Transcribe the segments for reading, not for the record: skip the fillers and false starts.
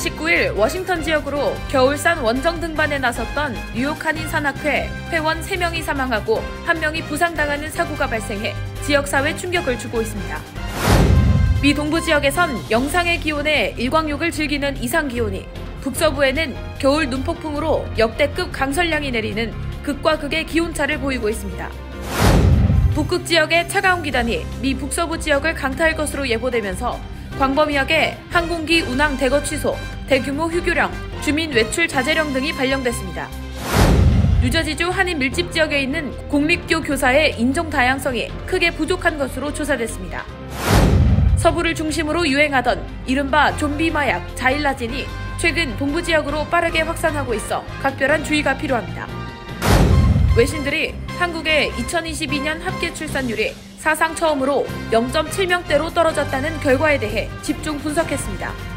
19일 워싱턴 지역으로 겨울산 원정 등반에 나섰던 뉴욕 한인 산악회 회원 3명이 사망하고 1명이 부상당하는 사고가 발생해 지역사회에 충격을 주고 있습니다. 미 동부 지역에선 영상의 기온에 일광욕을 즐기는 이상기온이, 북서부에는 겨울 눈폭풍으로 역대급 강설량이 내리는 극과 극의 기온차를 보이고 있습니다. 북극 지역의 차가운 기단이 미 북서부 지역을 강타할 것으로 예보되면서 광범위하게 항공기 운항 대거 취소, 대규모 휴교령, 주민 외출 자제령 등이 발령됐습니다. 뉴저지주 한인 밀집 지역에 있는 공립교 교사의 인종 다양성이 크게 부족한 것으로 조사됐습니다. 서부를 중심으로 유행하던 이른바 좀비 마약 자일라진이 최근 동부 지역으로 빠르게 확산하고 있어 각별한 주의가 필요합니다. 외신들이 한국의 2022년 합계 출산율이 사상 처음으로 0.7명대로 떨어졌다는 결과에 대해 집중 분석했습니다.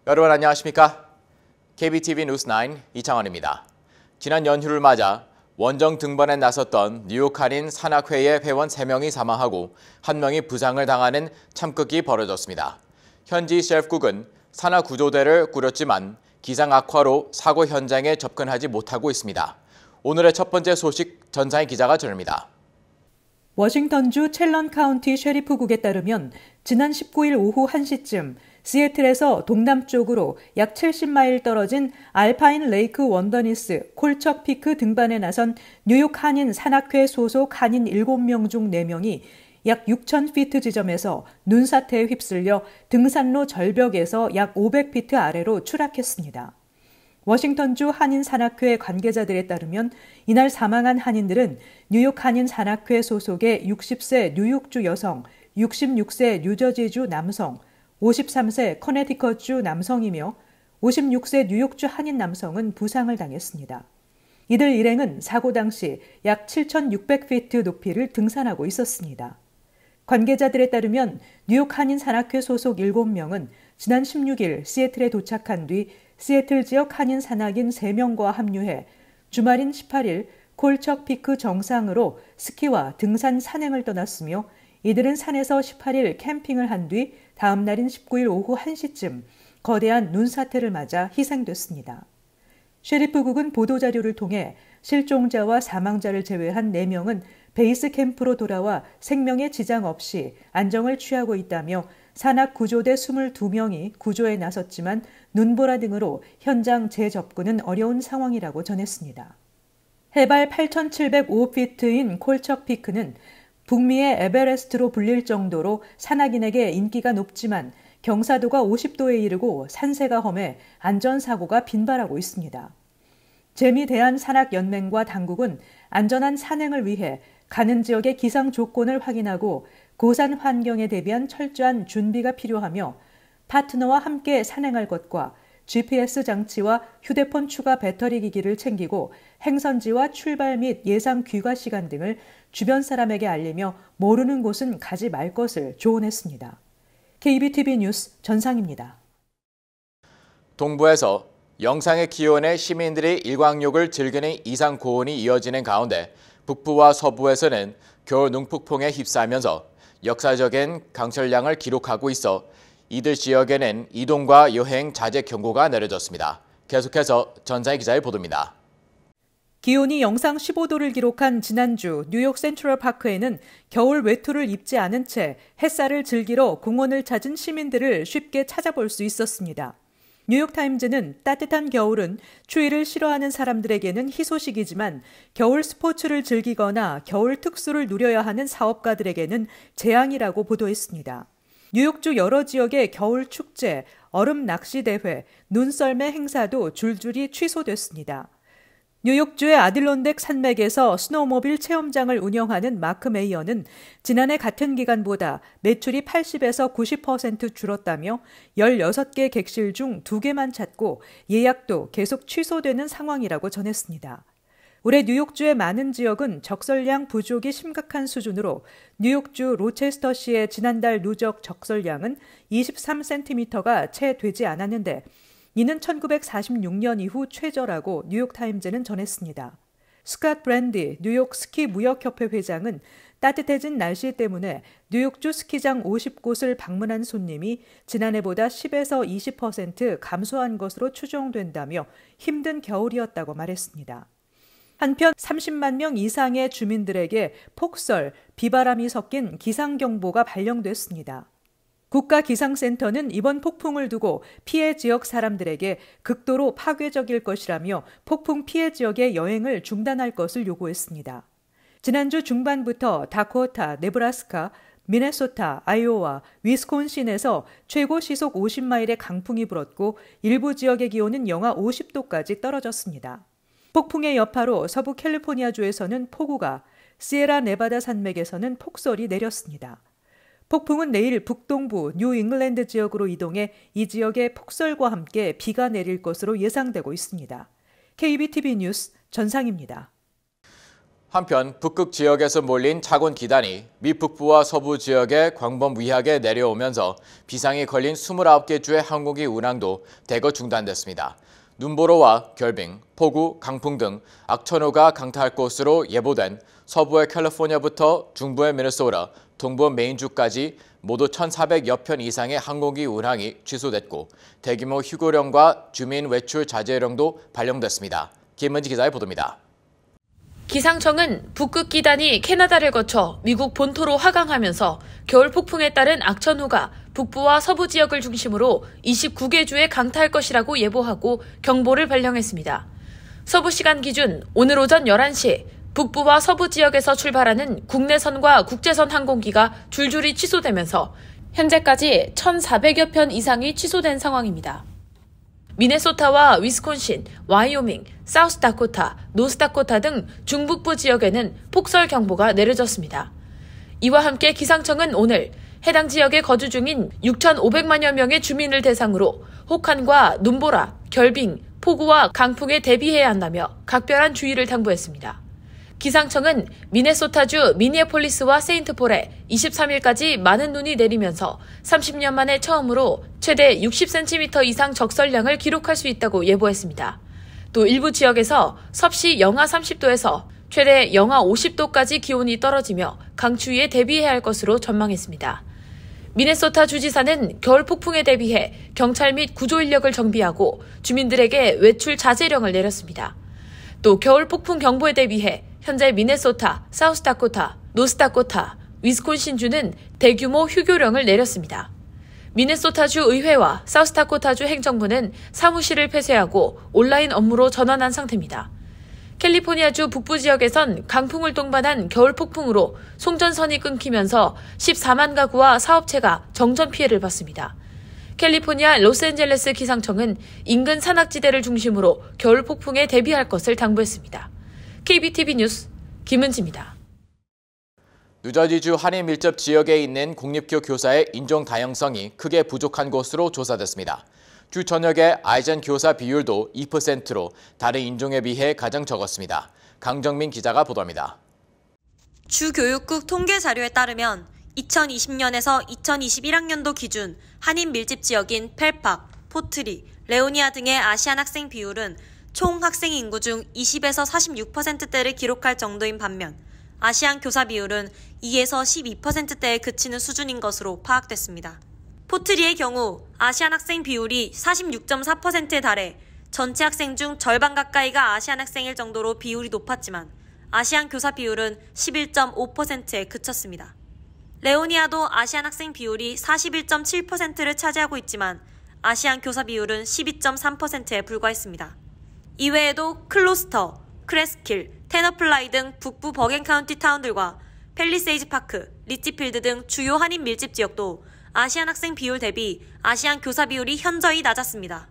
여러분 안녕하십니까? KBTV 뉴스9 이창원입니다. 지난 연휴를 맞아 원정 등반에 나섰던 뉴욕 한인 산악회의 회원 3명이 사망하고 1명이 부상을 당하는 참극이 벌어졌습니다. 현지 셰프국은 산악 구조대를 꾸렸지만 기상 악화로 사고 현장에 접근하지 못하고 있습니다. 오늘의 첫 번째 소식 전상희 기자가 전합니다. 워싱턴주 첼런 카운티 셰리프국에 따르면 지난 19일 오후 1시쯤 시애틀에서 동남쪽으로 약 70마일 떨어진 알파인 레이크 원더니스 콜척 피크 등반에 나선 뉴욕 한인 산악회 소속 한인 7명 중 4명이 약 6,000피트 지점에서 눈사태에 휩쓸려 등산로 절벽에서 약 500피트 아래로 추락했습니다. 워싱턴주 한인 산악회 관계자들에 따르면 이날 사망한 한인들은 뉴욕 한인 산악회 소속의 60세 뉴욕주 여성, 66세 뉴저지주 남성, 53세 커네티컷주 남성이며 56세 뉴욕주 한인 남성은 부상을 당했습니다. 이들 일행은 사고 당시 약 7,600피트 높이를 등산하고 있었습니다. 관계자들에 따르면 뉴욕 한인 산악회 소속 7명은 지난 16일 시애틀에 도착한 뒤 시애틀 지역 한인 산악인 3명과 합류해 주말인 18일 콜척 피크 정상으로 스키와 등산 산행을 떠났으며 이들은 산에서 18일 캠핑을 한 뒤 다음 날인 19일 오후 1시쯤 거대한 눈사태를 맞아 희생됐습니다. 셰리프국은 보도자료를 통해 실종자와 사망자를 제외한 4명은 베이스 캠프로 돌아와 생명에 지장 없이 안정을 취하고 있다며 산악 구조대 22명이 구조에 나섰지만 눈보라 등으로 현장 재접근은 어려운 상황이라고 전했습니다. 해발 8,705피트인 콜척 피크는 북미의 에베레스트로 불릴 정도로 산악인에게 인기가 높지만 경사도가 50도에 이르고 산세가 험해 안전사고가 빈발하고 있습니다. 재미대한산악연맹과 당국은 안전한 산행을 위해 가는 지역의 기상 조건을 확인하고 고산 환경에 대비한 철저한 준비가 필요하며 파트너와 함께 산행할 것과 GPS 장치와 휴대폰 추가 배터리 기기를 챙기고 행선지와 출발 및 예상 귀가 시간 등을 주변 사람에게 알리며 모르는 곳은 가지 말 것을 조언했습니다. KBTV 뉴스 전상입니다. 동부에서 영상의 기온에 시민들이 일광욕을 즐기는 이상 고온이 이어지는 가운데 북부와 서부에서는 겨울 눈폭풍에 휩싸이면서 역사적인 강철량을 기록하고 있어 이들 지역에는 이동과 여행 자제 경고가 내려졌습니다. 계속해서 전상희 기자의 보도입니다. 기온이 영상 15도를 기록한 지난주 뉴욕 센트럴파크에는 겨울 외투를 입지 않은 채 햇살을 즐기러 공원을 찾은 시민들을 쉽게 찾아볼 수 있었습니다. 뉴욕타임즈는 따뜻한 겨울은 추위를 싫어하는 사람들에게는 희소식이지만 겨울 스포츠를 즐기거나 겨울 특수를 누려야 하는 사업가들에게는 재앙이라고 보도했습니다. 뉴욕주 여러 지역의 겨울 축제, 얼음 낚시 대회, 눈썰매 행사도 줄줄이 취소됐습니다. 뉴욕주의 아딜론덱 산맥에서 스노우모빌 체험장을 운영하는 마크 메이어는 지난해 같은 기간보다 매출이 80에서 90% 줄었다며 16개 객실 중 2개만 찾고 예약도 계속 취소되는 상황이라고 전했습니다. 올해 뉴욕주의 많은 지역은 적설량 부족이 심각한 수준으로 뉴욕주 로체스터시의 지난달 누적 적설량은 23cm가 채 되지 않았는데 이는 1946년 이후 최저라고 뉴욕타임즈는 전했습니다. 스캇 브랜디 뉴욕 스키 무역협회 회장은 따뜻해진 날씨 때문에 뉴욕주 스키장 50곳을 방문한 손님이 지난해보다 10에서 20% 감소한 것으로 추정된다며 힘든 겨울이었다고 말했습니다. 한편 30만 명 이상의 주민들에게 폭설, 비바람이 섞인 기상경보가 발령됐습니다. 국가기상센터는 이번 폭풍을 두고 피해 지역 사람들에게 극도로 파괴적일 것이라며 폭풍 피해 지역의 여행을 중단할 것을 요구했습니다. 지난주 중반부터 다코타, 네브라스카, 미네소타, 아이오와, 위스콘신에서 최고 시속 50마일의 강풍이 불었고 일부 지역의 기온은 영하 50도까지 떨어졌습니다. 폭풍의 여파로 서부 캘리포니아주에서는 폭우가, 시에라 네바다 산맥에서는 폭설이 내렸습니다. 폭풍은 내일 북동부 뉴 잉글랜드 지역으로 이동해 이 지역에 폭설과 함께 비가 내릴 것으로 예상되고 있습니다. KBTV 뉴스 전상입니다. 한편 북극 지역에서 몰린 차곤 기단이 미 북부와 서부 지역의 광범 위하게 내려오면서 비상이 걸린 29개 주의 항공기 운항도 대거 중단됐습니다. 눈보라와 결빙, 폭우, 강풍 등 악천후가 강타할 것으로 예보된 서부의 캘리포니아부터 중부의 미네소타, 동부 메인주까지 모두 1,400여 편 이상의 항공기 운항이 취소됐고 대규모 휴교령과 주민 외출 자제령도 발령됐습니다. 김은지 기자의 보도입니다. 기상청은 북극 기단이 캐나다를 거쳐 미국 본토로 하강하면서 겨울 폭풍에 따른 악천후가 북부와 서부 지역을 중심으로 29개 주에 강타할 것이라고 예보하고 경보를 발령했습니다. 서부 시간 기준 오늘 오전 11시 북부와 서부 지역에서 출발하는 국내선과 국제선 항공기가 줄줄이 취소되면서 현재까지 1,400여 편 이상이 취소된 상황입니다. 미네소타와 위스콘신, 와이오밍, 사우스다코타, 노스다코타 등 중북부 지역에는 폭설 경보가 내려졌습니다. 이와 함께 기상청은 오늘 해당 지역에 거주 중인 6,500만여 명의 주민을 대상으로 혹한과 눈보라, 결빙, 폭우와 강풍에 대비해야 한다며 각별한 주의를 당부했습니다. 기상청은 미네소타주 미니애폴리스와 세인트폴에 23일까지 많은 눈이 내리면서 30년 만에 처음으로 최대 60cm 이상 적설량을 기록할 수 있다고 예보했습니다. 또 일부 지역에서 섭씨 영하 30도에서 최대 영하 50도까지 기온이 떨어지며 강추위에 대비해야 할 것으로 전망했습니다. 미네소타 주지사는 겨울 폭풍에 대비해 경찰 및 구조 인력을 정비하고 주민들에게 외출 자제령을 내렸습니다. 또 겨울 폭풍 경보에 대비해 현재 미네소타, 사우스다코타, 노스다코타, 위스콘신주는 대규모 휴교령을 내렸습니다. 미네소타주 의회와 사우스다코타주 행정부는 사무실을 폐쇄하고 온라인 업무로 전환한 상태입니다. 캘리포니아주 북부 지역에선 강풍을 동반한 겨울 폭풍으로 송전선이 끊기면서 14만 가구와 사업체가 정전 피해를 봤습니다. 캘리포니아 로스앤젤레스 기상청은 인근 산악지대를 중심으로 겨울 폭풍에 대비할 것을 당부했습니다. KBTV 뉴스 김은지입니다. 뉴저지주 한인 밀접 지역에 있는 공립교 교사의 인종 다양성이 크게 부족한 것으로 조사됐습니다. 주 전역의 아이젠 교사 비율도 2%로 다른 인종에 비해 가장 적었습니다. 강정민 기자가 보도합니다. 주교육국 통계 자료에 따르면 2020년에서 2021학년도 기준 한인 밀집 지역인 펠팍, 포트리, 레오니아 등의 아시안 학생 비율은 총 학생 인구 중 20에서 46%대를 기록할 정도인 반면 아시안 교사 비율은 2에서 12%대에 그치는 수준인 것으로 파악됐습니다. 포트리의 경우 아시안 학생 비율이 46.4%에 달해 전체 학생 중 절반 가까이가 아시안 학생일 정도로 비율이 높았지만 아시안 교사 비율은 11.5%에 그쳤습니다. 레오니아도 아시안 학생 비율이 41.7%를 차지하고 있지만 아시안 교사 비율은 12.3%에 불과했습니다. 이외에도 클로스터, 크레스킬, 테너플라이 등 북부 버겐 카운티 타운들과 팰리세이즈 파크, 리치필드 등 주요 한인 밀집 지역도 아시안 학생 비율 대비 아시안 교사 비율이 현저히 낮았습니다.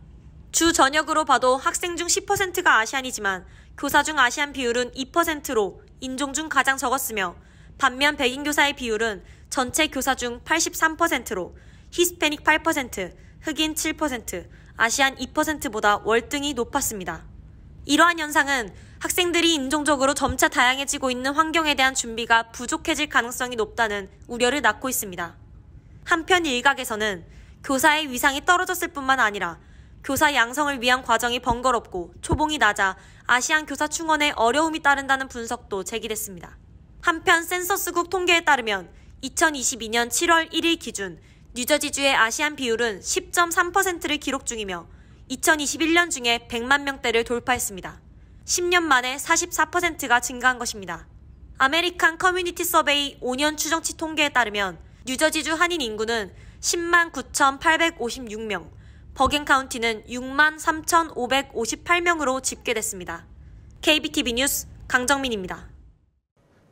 주 전역으로 봐도 학생 중 10%가 아시안이지만 교사 중 아시안 비율은 2%로 인종 중 가장 적었으며 반면 백인 교사의 비율은 전체 교사 중 83%로 히스패닉 8%, 흑인 7%, 아시안 2%보다 월등히 높았습니다. 이러한 현상은 학생들이 인종적으로 점차 다양해지고 있는 환경에 대한 준비가 부족해질 가능성이 높다는 우려를 낳고 있습니다. 한편 일각에서는 교사의 위상이 떨어졌을 뿐만 아니라 교사 양성을 위한 과정이 번거롭고 초봉이 낮아 아시안 교사 충원에 어려움이 따른다는 분석도 제기됐습니다. 한편 센서스국 통계에 따르면 2022년 7월 1일 기준 뉴저지주의 아시안 비율은 10.3%를 기록 중이며 2021년 중에 100만 명대를 돌파했습니다. 10년 만에 44%가 증가한 것입니다. 아메리칸 커뮤니티 서베이 5년 추정치 통계에 따르면 뉴저지주 한인 인구는 10만 9,856명, 버겐 카운티는 6만 3,558명으로 집계됐습니다. KBTV 뉴스 강정민입니다.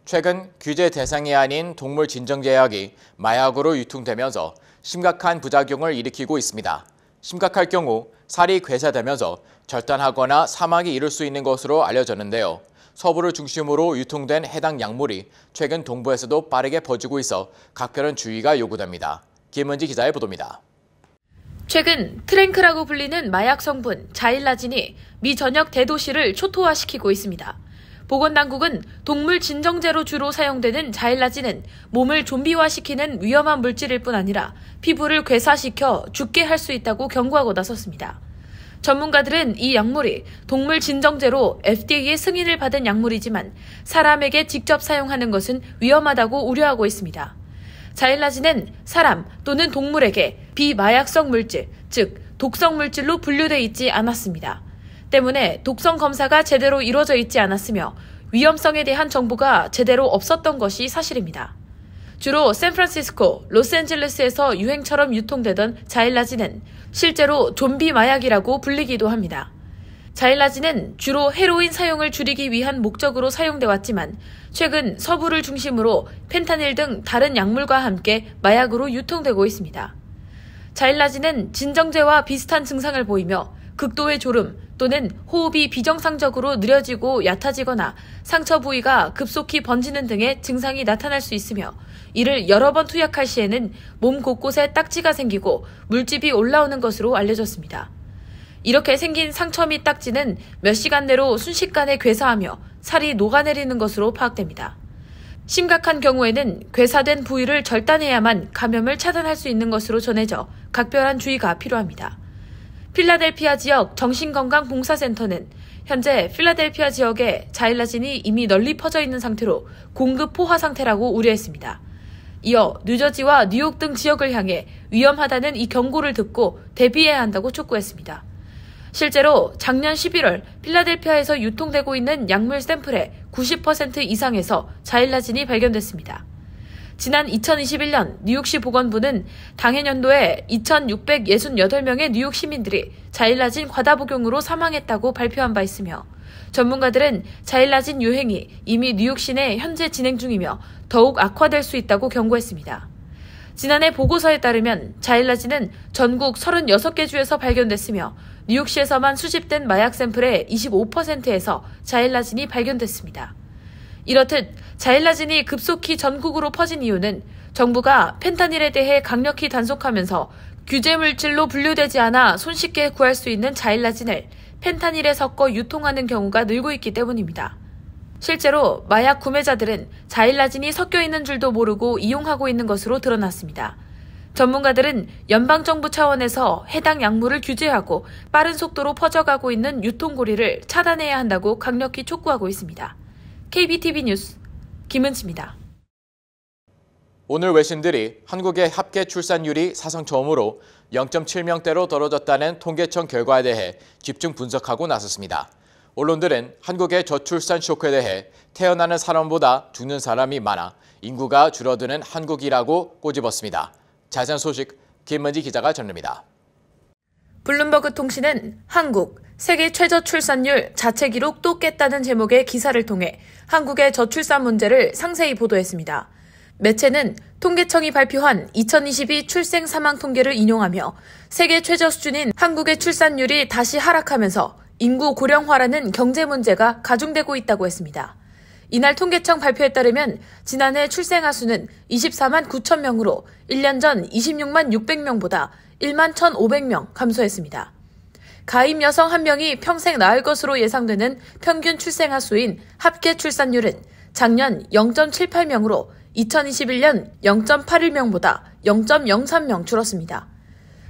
최근 규제 대상이 아닌 동물 진정제약이 마약으로 유통되면서 심각한 부작용을 일으키고 있습니다. 심각할 경우 살이 괴사되면서 절단하거나 사망이 이를 수 있는 것으로 알려졌는데요. 서부를 중심으로 유통된 해당 약물이 최근 동부에서도 빠르게 퍼지고 있어 각별한 주의가 요구됩니다. 김은지 기자의 보도입니다. 최근 트랭크라고 불리는 마약 성분 자일라진이 미 전역 대도시를 초토화시키고 있습니다. 보건당국은 동물 진정제로 주로 사용되는 자일라진은 몸을 좀비화시키는 위험한 물질일 뿐 아니라 피부를 괴사시켜 죽게 할 수 있다고 경고하고 나섰습니다. 전문가들은 이 약물이 동물 진정제로 FDA의 승인을 받은 약물이지만 사람에게 직접 사용하는 것은 위험하다고 우려하고 있습니다. 자일라진은 사람 또는 동물에게 비마약성 물질, 즉 독성 물질로 분류돼 있지 않았습니다. 때문에 독성 검사가 제대로 이루어져 있지 않았으며 위험성에 대한 정보가 제대로 없었던 것이 사실입니다. 주로 샌프란시스코, 로스앤젤레스에서 유행처럼 유통되던 자일라진은 실제로 좀비 마약이라고 불리기도 합니다. 자일라진은 주로 헤로인 사용을 줄이기 위한 목적으로 사용돼 왔지만 최근 서부를 중심으로 펜타닐 등 다른 약물과 함께 마약으로 유통되고 있습니다. 자일라진은 진정제와 비슷한 증상을 보이며 극도의 졸음 또는 호흡이 비정상적으로 느려지고 얕아지거나 상처 부위가 급속히 번지는 등의 증상이 나타날 수 있으며 이를 여러 번 투약할 시에는 몸 곳곳에 딱지가 생기고 물집이 올라오는 것으로 알려졌습니다. 이렇게 생긴 상처 및 딱지는 몇 시간 내로 순식간에 괴사하며 살이 녹아내리는 것으로 파악됩니다. 심각한 경우에는 괴사된 부위를 절단해야만 감염을 차단할 수 있는 것으로 전해져 각별한 주의가 필요합니다. 필라델피아 지역 정신건강봉사센터는 현재 필라델피아 지역에 자일라진이 이미 널리 퍼져 있는 상태로 공급 포화 상태라고 우려했습니다. 이어 뉴저지와 뉴욕 등 지역을 향해 위험하다는 이 경고를 듣고 대비해야 한다고 촉구했습니다. 실제로 작년 11월 필라델피아에서 유통되고 있는 약물 샘플의 90% 이상에서 자일라진이 발견됐습니다. 지난 2021년 뉴욕시 보건부는 당해년도에 2,668명의 뉴욕 시민들이 자일라진 과다 복용으로 사망했다고 발표한 바 있으며 전문가들은 자일라진 유행이 이미 뉴욕시 내 현재 진행 중이며 더욱 악화될 수 있다고 경고했습니다. 지난해 보고서에 따르면 자일라진은 전국 36개 주에서 발견됐으며 뉴욕시에서만 수집된 마약 샘플의 25%에서 자일라진이 발견됐습니다. 이렇듯 자일라진이 급속히 전국으로 퍼진 이유는 정부가 펜타닐에 대해 강력히 단속하면서 규제 물질로 분류되지 않아 손쉽게 구할 수 있는 자일라진을 펜타닐에 섞어 유통하는 경우가 늘고 있기 때문입니다. 실제로 마약 구매자들은 자일라진이 섞여 있는 줄도 모르고 이용하고 있는 것으로 드러났습니다. 전문가들은 연방정부 차원에서 해당 약물을 규제하고 빠른 속도로 퍼져가고 있는 유통고리를 차단해야 한다고 강력히 촉구하고 있습니다. KBTV 뉴스 김은지입니다. 오늘 외신들이 한국의 합계 출산율이 사상 처음으로 0.7명대로 떨어졌다는 통계청 결과에 대해 집중 분석하고 나섰습니다. 언론들은 한국의 저출산 쇼크에 대해 태어나는 사람보다 죽는 사람이 많아 인구가 줄어드는 한국이라고 꼬집었습니다. 자세한 소식 김은지 기자가 전합니다. 블룸버그 통신은 한국 세계 최저 출산율 자체 기록 또 깼다는 제목의 기사를 통해 한국의 저출산 문제를 상세히 보도했습니다. 매체는 통계청이 발표한 2022 출생 사망 통계를 인용하며 세계 최저 수준인 한국의 출산율이 다시 하락하면서 인구 고령화라는 경제 문제가 가중되고 있다고 했습니다. 이날 통계청 발표에 따르면 지난해 출생아 수는 24만 9천 명으로 1년 전 26만 600명보다 1만 1,500명 감소했습니다. 가임 여성 1명이 평생 낳을 것으로 예상되는 평균 출생아 수인 합계 출산율은 작년 0.78명으로 2021년 0.81명보다 0.03명 줄었습니다.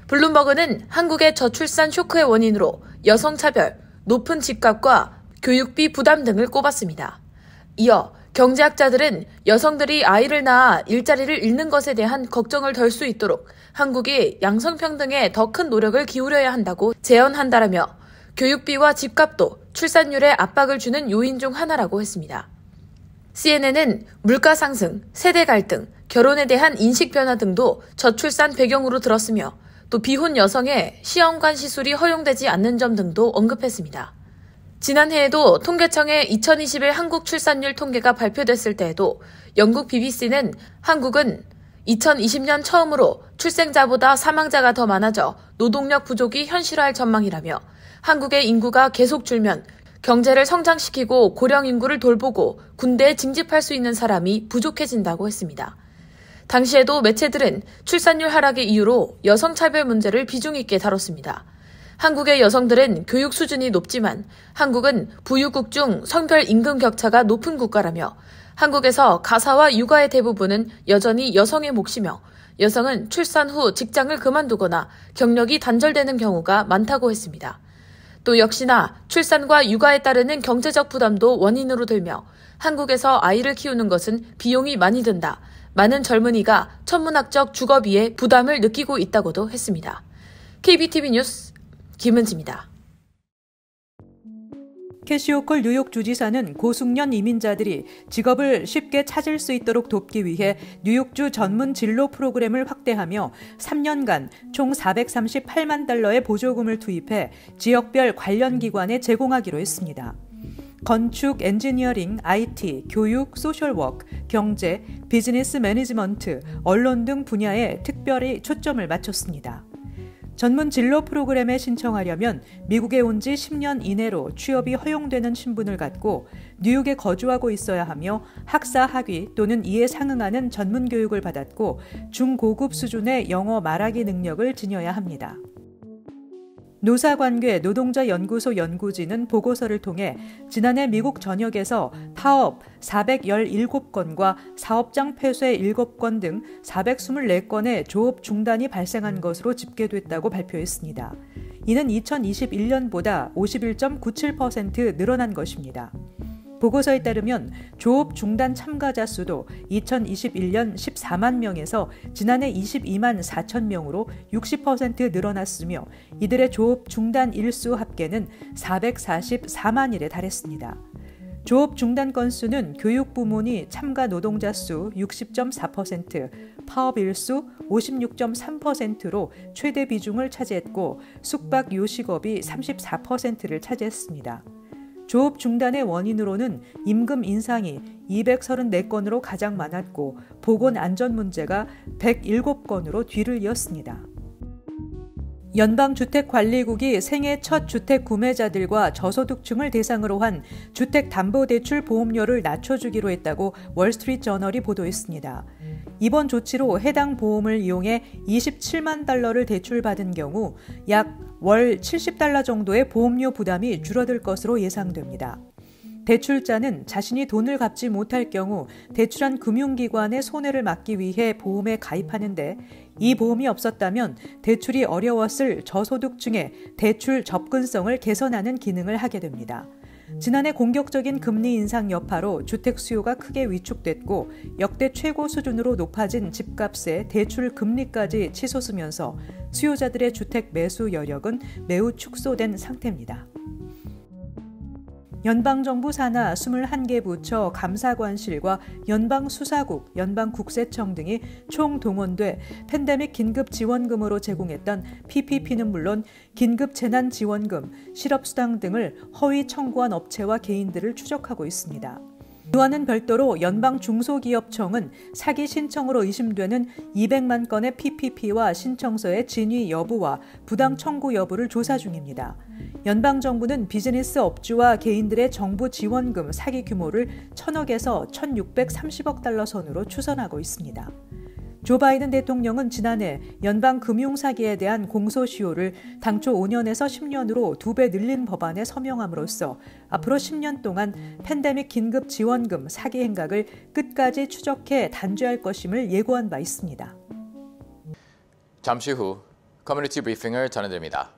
블룸버그는 한국의 저출산 쇼크의 원인으로 여성차별, 높은 집값과 교육비 부담 등을 꼽았습니다. 이어 경제학자들은 여성들이 아이를 낳아 일자리를 잃는 것에 대한 걱정을 덜 수 있도록 한국이 양성평등에 더 큰 노력을 기울여야 한다고 제언한다라며 교육비와 집값도 출산율에 압박을 주는 요인 중 하나라고 했습니다. CNN은 물가 상승, 세대 갈등, 결혼에 대한 인식 변화 등도 저출산 배경으로 들었으며 또 비혼 여성의 시험관 시술이 허용되지 않는 점 등도 언급했습니다. 지난해에도 통계청의 2021 한국 출산율 통계가 발표됐을 때에도 영국 BBC는 한국은 2020년 처음으로 출생자보다 사망자가 더 많아져 노동력 부족이 현실화할 전망이라며 한국의 인구가 계속 줄면 경제를 성장시키고 고령 인구를 돌보고 군대에 징집할 수 있는 사람이 부족해진다고 했습니다. 당시에도 매체들은 출산율 하락의 이유로 여성차별 문제를 비중 있게 다뤘습니다. 한국의 여성들은 교육 수준이 높지만 한국은 부유국 중 성별 임금 격차가 높은 국가라며 한국에서 가사와 육아의 대부분은 여전히 여성의 몫이며 여성은 출산 후 직장을 그만두거나 경력이 단절되는 경우가 많다고 했습니다. 또 역시나 출산과 육아에 따르는 경제적 부담도 원인으로 들며 한국에서 아이를 키우는 것은 비용이 많이 든다. 많은 젊은이가 천문학적 주거비에 부담을 느끼고 있다고도 했습니다. KBTV 뉴스 김은지입니다. 캐시 호컬 뉴욕 주지사는 고숙련 이민자들이 직업을 쉽게 찾을 수 있도록 돕기 위해 뉴욕주 전문 진로 프로그램을 확대하며 3년간 총 438만 달러의 보조금을 투입해 지역별 관련 기관에 제공하기로 했습니다. 건축, 엔지니어링, IT, 교육, 소셜워크, 경제, 비즈니스 매니지먼트, 언론 등 분야에 특별히 초점을 맞췄습니다. 전문 진로 프로그램에 신청하려면 미국에 온 지 10년 이내로 취업이 허용되는 신분을 갖고 뉴욕에 거주하고 있어야 하며 학사 학위 또는 이에 상응하는 전문 교육을 받았고 중고급 수준의 영어 말하기 능력을 지녀야 합니다. 노사관계 노동자 연구소 연구진은 보고서를 통해 지난해 미국 전역에서 파업 417건과 사업장 폐쇄 7건 등 424건의 조업 중단이 발생한 것으로 집계됐다고 발표했습니다. 이는 2021년보다 51.97% 늘어난 것입니다. 보고서에 따르면 조업 중단 참가자 수도 2021년 14만 명에서 지난해 22만 4천 명으로 60% 늘어났으며 이들의 조업 중단 일수 합계는 444만 일에 달했습니다. 조업 중단 건수는 교육 부문이 참가 노동자 수 60.4%, 파업 일수 56.3%로 최대 비중을 차지했고 숙박 요식업이 34%를 차지했습니다. 조업 중단의 원인으로는 임금 인상이 234건으로 가장 많았고 보건 안전 문제가 107건으로 뒤를 이었습니다. 연방주택관리국이 생애 첫 주택 구매자들과 저소득층을 대상으로 한 주택담보대출 보험료를 낮춰주기로 했다고 월스트리트저널이 보도했습니다. 이번 조치로 해당 보험을 이용해 27만 달러를 대출받은 경우 약 월 70달러 정도의 보험료 부담이 줄어들 것으로 예상됩니다. 대출자는 자신이 돈을 갚지 못할 경우 대출한 금융기관의 손해를 막기 위해 보험에 가입하는데 이 보험이 없었다면 대출이 어려웠을 저소득층의 대출 접근성을 개선하는 기능을 하게 됩니다. 지난해 공격적인 금리 인상 여파로 주택 수요가 크게 위축됐고 역대 최고 수준으로 높아진 집값에 대출 금리까지 치솟으면서 수요자들의 주택 매수 여력은 매우 축소된 상태입니다. 연방정부 산하 21개 부처 감사관실과 연방수사국, 연방국세청 등이 총동원돼 팬데믹 긴급지원금으로 제공했던 PPP는 물론 긴급재난지원금, 실업수당 등을 허위 청구한 업체와 개인들을 추적하고 있습니다. 이와는 별도로 연방중소기업청은 사기 신청으로 의심되는 200만 건의 PPP와 신청서의 진위 여부와 부당 청구 여부를 조사 중입니다. 연방정부는 비즈니스 업주와 개인들의 정부 지원금 사기 규모를 1,000억에서 1,630억 달러 선으로 추산하고 있습니다. 조 바이든 대통령은 지난해 연방 금융사기에 대한 공소시효를 당초 5년에서 10년으로 2배 늘린 법안에 서명함으로써 앞으로 10년 동안 팬데믹 긴급 지원금 사기 행각을 끝까지 추적해 단죄할 것임을 예고한 바 있습니다. 잠시 후 커뮤니티 브리핑을 전해드립니다.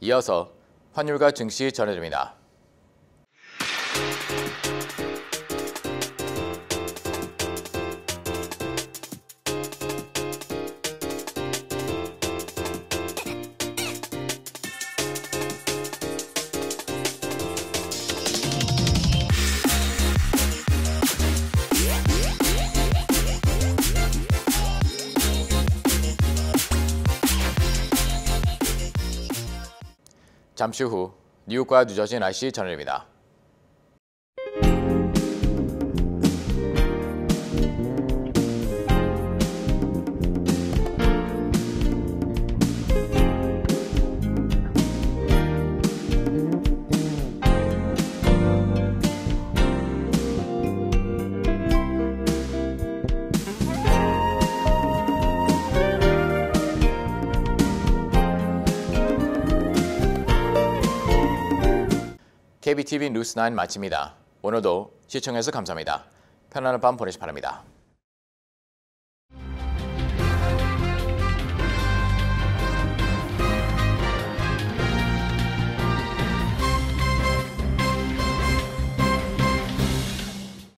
이어서 환율과 증시 전해드립니다. 잠시 후 뉴욕과 뉴저지 날씨 전해드립니다. KBTV 뉴스 9 마칩니다. 오늘도 시청해주셔서 감사합니다. 편안한 밤 보내시기 바랍니다.